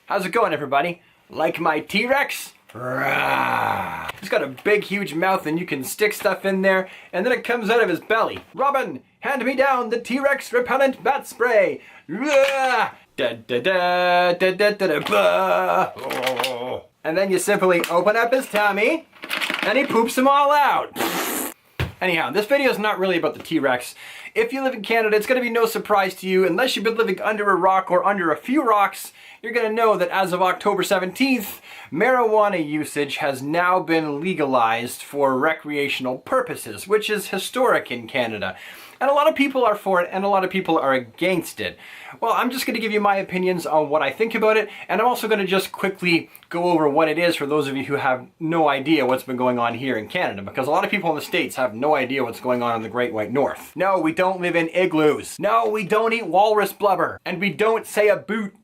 How's it going, everybody? Like my T-Rex? Rah. He's got a big, huge mouth and you can stick stuff in there and then it comes out of his belly. Robin, hand me down the T-Rex repellent bat spray. Rah. Da, da, da, da, da, da, da, blah. Oh. And then you simply open up his tummy and he poops them all out. Anyhow, this video is not really about the T-Rex. If you live in Canada, it's going to be no surprise to you, unless you've been living under a rock or under a few rocks, you're going to know that as of October 17th, marijuana usage has now been legalized for recreational purposes, which is historic in Canada. And a lot of people are for it and a lot of people are against it. Well, I'm just going to give you my opinions on what I think about it, and I'm also going to just quickly go over what it is for those of you who have no idea what's been going on here in Canada, because a lot of people in the States have no idea what's going on in the Great White North. No, we don't live in igloos. No, we don't eat walrus blubber. And we don't say about.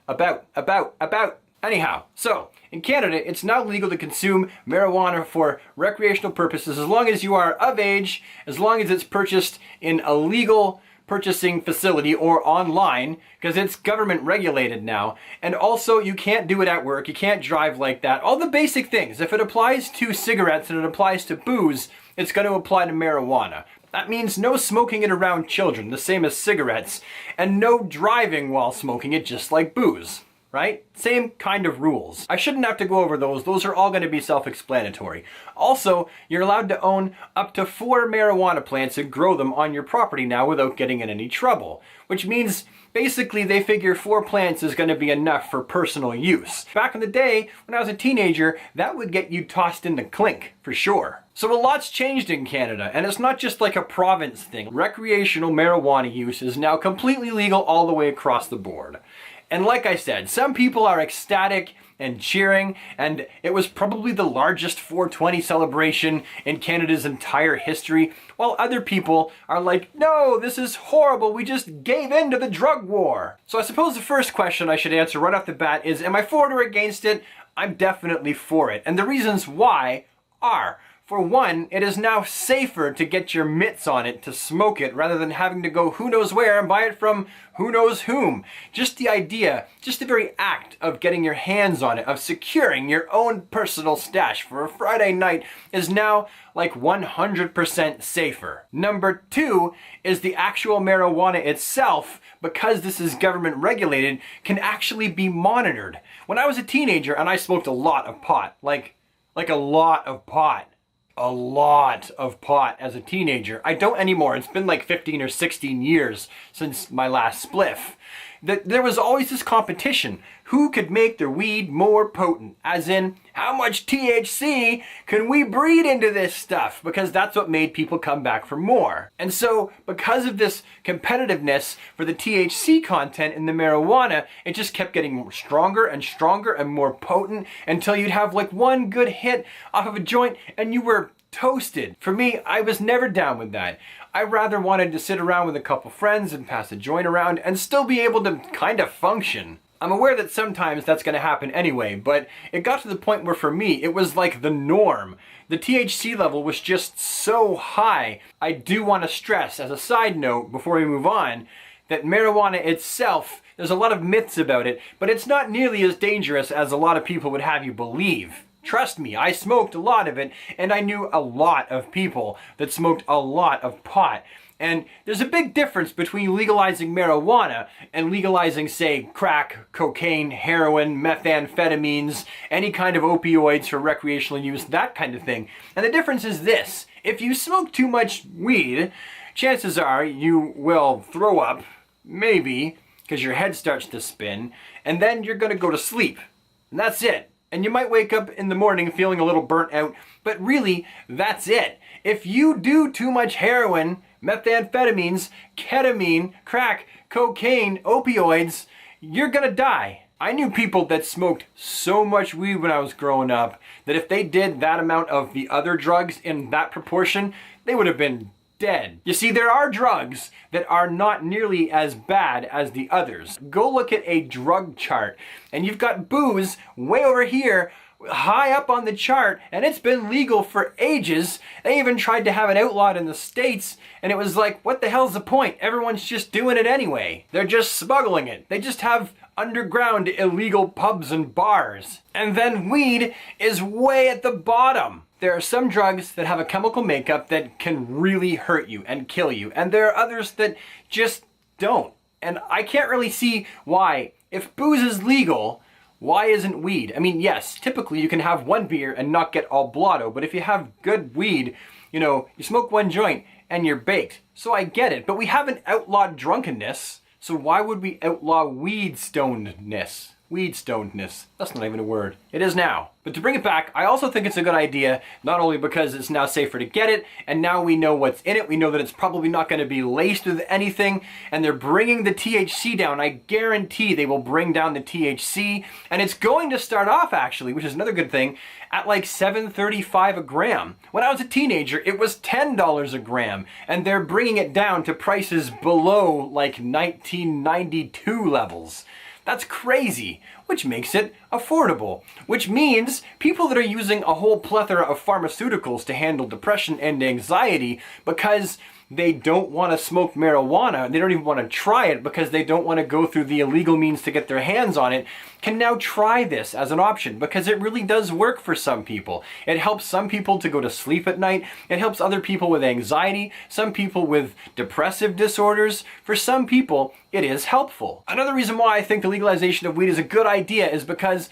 Anyhow, so in Canada, it's now legal to consume marijuana for recreational purposes as long as you are of age, as long as it's purchased in a legal purchasing facility or online, because it's government regulated now. And also, you can't do it at work, you can't drive like that. All the basic things. If it applies to cigarettes and it applies to booze, it's going to apply to marijuana. That means no smoking it around children, the same as cigarettes, and no driving while smoking it, just like booze. Right? Same kind of rules. I shouldn't have to go over those. Those are all going to be self-explanatory. Also, you're allowed to own up to 4 marijuana plants and grow them on your property now without getting in any trouble. Which means, basically, they figure 4 plants is going to be enough for personal use. Back in the day, when I was a teenager, that would get you tossed in the clink, for sure. So a lot's changed in Canada, and it's not just like a province thing. Recreational marijuana use is now completely legal all the way across the board. And like I said, some people are ecstatic and cheering, and it was probably the largest 420 celebration in Canada's entire history, while other people are like, no, this is horrible, we just gave in to the drug war. So I suppose the first question I should answer right off the bat is, am I for it or against it? I'm definitely for it, and the reasons why are, for one, it is now safer to get your mitts on it to smoke it rather than having to go who knows where and buy it from who knows whom. Just the idea, just the very act of getting your hands on it, of securing your own personal stash for a Friday night is now like 100% safer. Number 2 is the actual marijuana itself, because this is government regulated, can actually be monitored. When I was a teenager and I smoked a lot of pot, like a lot of pot. A lot of pot as a teenager. I don't anymore. It's been like 15 or 16 years since my last spliff. There was always this competition. Who could make their weed more potent? As in, how much THC can we breed into this stuff? Because that's what made people come back for more. And so, because of this competitiveness for the THC content in the marijuana, it just kept getting stronger and stronger and more potent until you'd have like one good hit off of a joint and you were toasted. For me, I was never down with that. I rather wanted to sit around with a couple friends and pass a joint around and still be able to kind of function. I'm aware that sometimes that's going to happen anyway, but it got to the point where for me, it was like the norm. The THC level was just so high. I do want to stress, as a side note, before we move on, that marijuana itself, there's a lot of myths about it, but it's not nearly as dangerous as a lot of people would have you believe. Trust me, I smoked a lot of it, and I knew a lot of people that smoked a lot of pot. And there's a big difference between legalizing marijuana and legalizing, say, crack, cocaine, heroin, methamphetamines, any kind of opioids for recreational use, that kind of thing. And the difference is this: if you smoke too much weed, chances are you will throw up, maybe, because your head starts to spin, and then you're going to go to sleep. And that's it. And you might wake up in the morning feeling a little burnt out, but really, that's it. If you do too much heroin, methamphetamines, ketamine, crack, cocaine, opioids, you're gonna die. I knew people that smoked so much weed when I was growing up that if they did that amount of the other drugs in that proportion, they would have been dead. You see, there are drugs that are not nearly as bad as the others. Go look at a drug chart, and you've got booze way over here, high up on the chart, and it's been legal for ages. They even tried to have it outlawed in the States, and it was like, what the hell's the point? Everyone's just doing it anyway. They're just smuggling it. They just have underground illegal pubs and bars. And then weed is way at the bottom. There are some drugs that have a chemical makeup that can really hurt you and kill you, and there are others that just don't. And I can't really see why, if booze is legal, why isn't weed? I mean, yes, typically you can have one beer and not get all blotto, but if you have good weed, you smoke one joint and you're baked. So I get it, but we haven't outlawed drunkenness, so why would we outlaw weed stonedness? Weed stonedness. That's not even a word. It is now. But to bring it back, I also think it's a good idea, not only because it's now safer to get it, and now we know what's in it, we know that it's probably not going to be laced with anything, and they're bringing the THC down. I guarantee they will bring down the THC, and it's going to start off, actually, which is another good thing, at like $7.35 a gram. When I was a teenager, it was $10 a gram, and they're bringing it down to prices below like 1992 levels. That's crazy, which makes it affordable, which means people that are using a whole plethora of pharmaceuticals to handle depression and anxiety because they don't want to smoke marijuana, they don't even want to try it because they don't want to go through the illegal means to get their hands on it, can now try this as an option because it really does work for some people. It helps some people to go to sleep at night, it helps other people with anxiety, some people with depressive disorders. For some people, it is helpful. Another reason why I think the legalization of weed is a good idea is because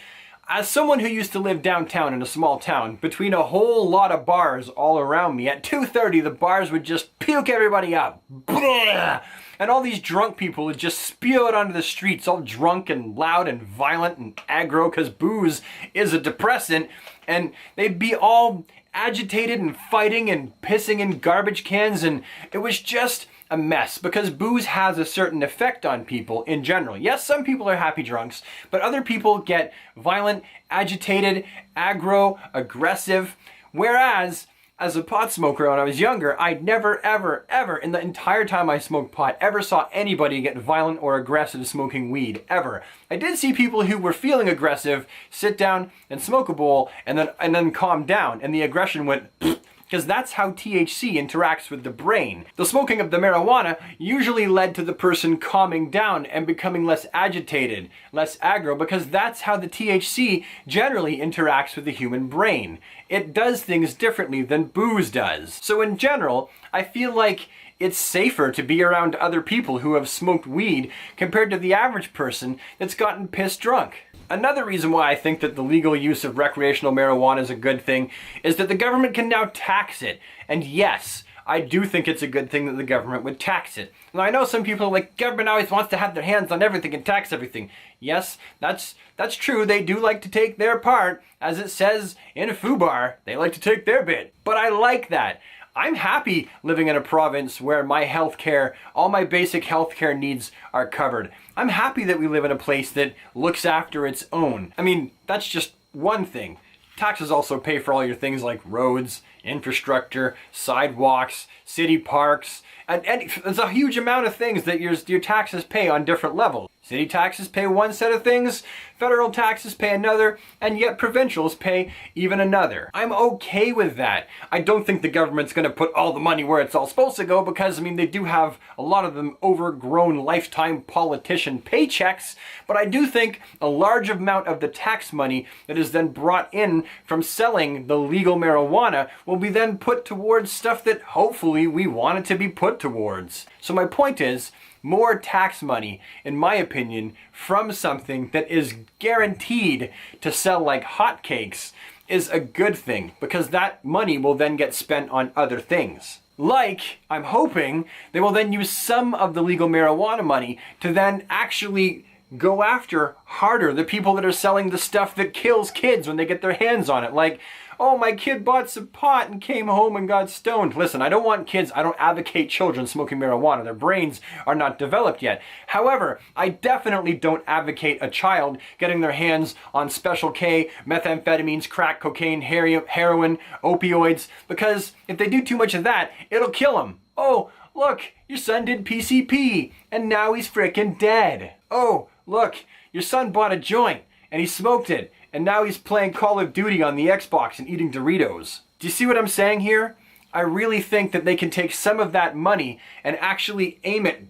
as someone who used to live downtown in a small town, between a whole lot of bars all around me, at 2:30 the bars would just puke everybody up. Blah! And all these drunk people would just spew out onto the streets, all drunk and loud and violent and aggro, because booze is a depressant, and they'd be all agitated and fighting and pissing in garbage cans, and it was just a mess because booze has a certain effect on people in general. Yes, some people are happy drunks, but other people get violent, agitated, aggro, aggressive. Whereas, as a pot smoker when I was younger, I never, ever, ever, in the entire time I smoked pot, ever saw anybody get violent or aggressive smoking weed, ever. I did see people who were feeling aggressive sit down and smoke a bowl and then calm down, and the aggression went because that's how THC interacts with the brain. The smoking of the marijuana usually led to the person calming down and becoming less agitated, less aggro, because that's how the THC generally interacts with the human brain. It does things differently than booze does. So in general, I feel like it's safer to be around other people who have smoked weed compared to the average person that's gotten pissed drunk. Another reason why I think that the legal use of recreational marijuana is a good thing is that the government can now tax it. And yes, I do think it's a good thing that the government would tax it. Now I know some people are like, government always wants to have their hands on everything and tax everything. Yes, that's true. They do like to take their part. As it says in a FUBAR, they like to take their bit. But I like that. I'm happy living in a province where my healthcare, all my basic healthcare needs are covered. I'm happy that we live in a place that looks after its own. I mean, that's just one thing. Taxes also pay for all your things like roads, infrastructure, sidewalks, city parks, and there's a huge amount of things that your taxes pay on different levels. City taxes pay one set of things, federal taxes pay another, and yet provincials pay even another. I'm okay with that. I don't think the government's going to put all the money where it's all supposed to go because, I mean, they do have a lot of them overgrown lifetime politician paychecks, but I do think a large amount of the tax money that is then brought in from selling the legal marijuana will be then put towards stuff that hopefully we want it to be put towards. So my point is, more tax money, in my opinion, from something that is guaranteed to sell like hotcakes is a good thing because that money will then get spent on other things. Like, I'm hoping they will then use some of the legal marijuana money to then actually go after harder the people that are selling the stuff that kills kids when they get their hands on it. Like, oh, my kid bought some pot and came home and got stoned. Listen, I don't want kids, I don't advocate children smoking marijuana. Their brains are not developed yet. However, I definitely don't advocate a child getting their hands on Special K, methamphetamines, crack, cocaine, heroin, opioids, because if they do too much of that, it'll kill them. Oh, look, your son did PCP, and now he's frickin' dead. Oh, look, your son bought a joint, and he smoked it, and now he's playing Call of Duty on the Xbox and eating Doritos. Do you see what I'm saying here? I really think that they can take some of that money and actually aim it,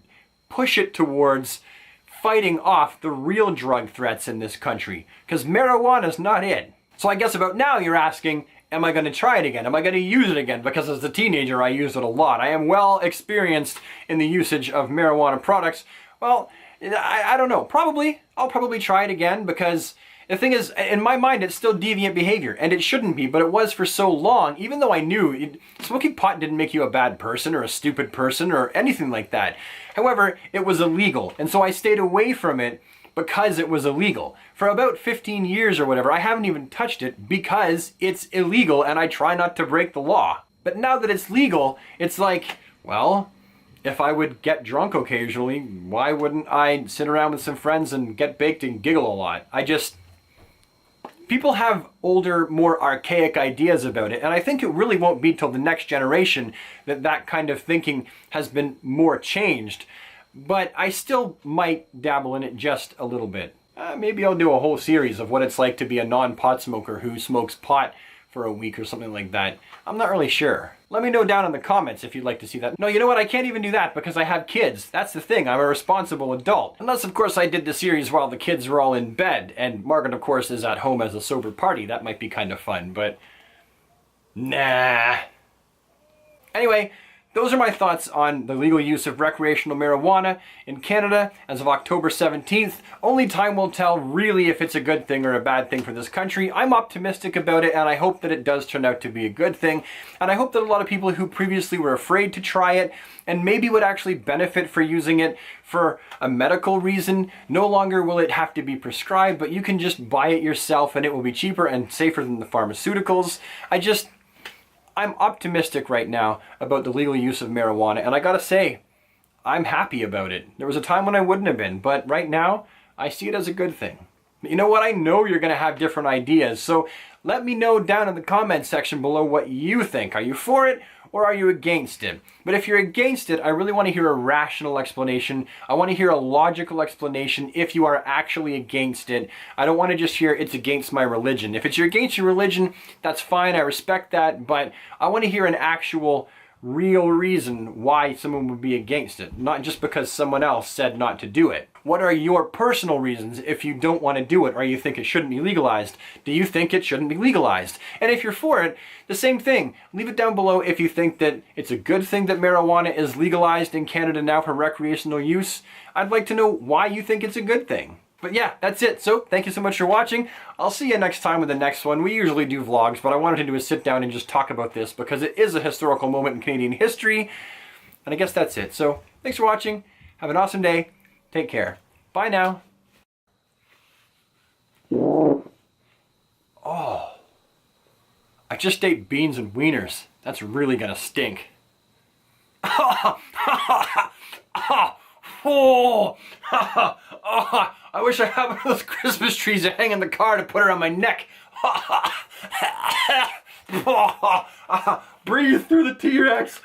push it towards fighting off the real drug threats in this country, because marijuana's not it. So I guess about now you're asking, am I going to try it again? Am I going to use it again? Because as a teenager I used it a lot. I am well experienced in the usage of marijuana products. Well, I don't know. I'll probably try it again, because the thing is, in my mind, it's still deviant behavior, and it shouldn't be, but it was for so long, even though I knew smoking pot didn't make you a bad person or a stupid person or anything like that. However, it was illegal, and so I stayed away from it because it was illegal. For about 15 years or whatever, I haven't even touched it because it's illegal, and I try not to break the law. But now that it's legal, it's like, well, if I would get drunk occasionally, why wouldn't I sit around with some friends and get baked and giggle a lot? People have older, more archaic ideas about it, and I think it really won't be till the next generation that that kind of thinking has been more changed. But I still might dabble in it just a little bit. Maybe I'll do a whole series of what it's like to be a non-pot smoker who smokes pot for a week or something like that. I'm not really sure. Let me know down in the comments if you'd like to see that. No, you know what? I can't even do that because I have kids. That's the thing. I'm a responsible adult. Unless, of course, I did the series while the kids were all in bed, and Margaret, of course, is at home as a sober party. That might be kind of fun, but nah. Anyway, those are my thoughts on the legal use of recreational marijuana in Canada as of October 17th. Only time will tell really if it's a good thing or a bad thing for this country. I'm optimistic about it, and I hope that it does turn out to be a good thing. And I hope that a lot of people who previously were afraid to try it and maybe would actually benefit for using it for a medical reason, no longer will it have to be prescribed, but you can just buy it yourself and it will be cheaper and safer than the pharmaceuticals. I'm optimistic right now about the legal use of marijuana, and I gotta say, I'm happy about it. There was a time when I wouldn't have been, but right now, I see it as a good thing. You know what? I know you're gonna have different ideas, so let me know down in the comments section below what you think. Are you for it, or are you against it? But if you're against it, I really want to hear a rational explanation. I want to hear a logical explanation if you are actually against it. I don't want to just hear it's against my religion. If it's against your religion, that's fine, I respect that, but I want to hear an actual real reason why someone would be against it, not just because someone else said not to do it. What are your personal reasons if you don't want to do it, or you think it shouldn't be legalized? Do you think it shouldn't be legalized? And if you're for it, the same thing. Leave it down below if you think that it's a good thing that marijuana is legalized in Canada now for recreational use. I'd like to know why you think it's a good thing. But yeah, that's it. So thank you so much for watching. I'll see you next time with the next one. We usually do vlogs, but I wanted to do a sit down and just talk about this because it is a historical moment in Canadian history. And I guess that's it. So thanks for watching. Have an awesome day. Take care. Bye now. Oh, I just ate beans and wieners. That's really gonna stink. I wish I had one of those Christmas trees that hang in the car to put around my neck. Breathe through the T-Rex.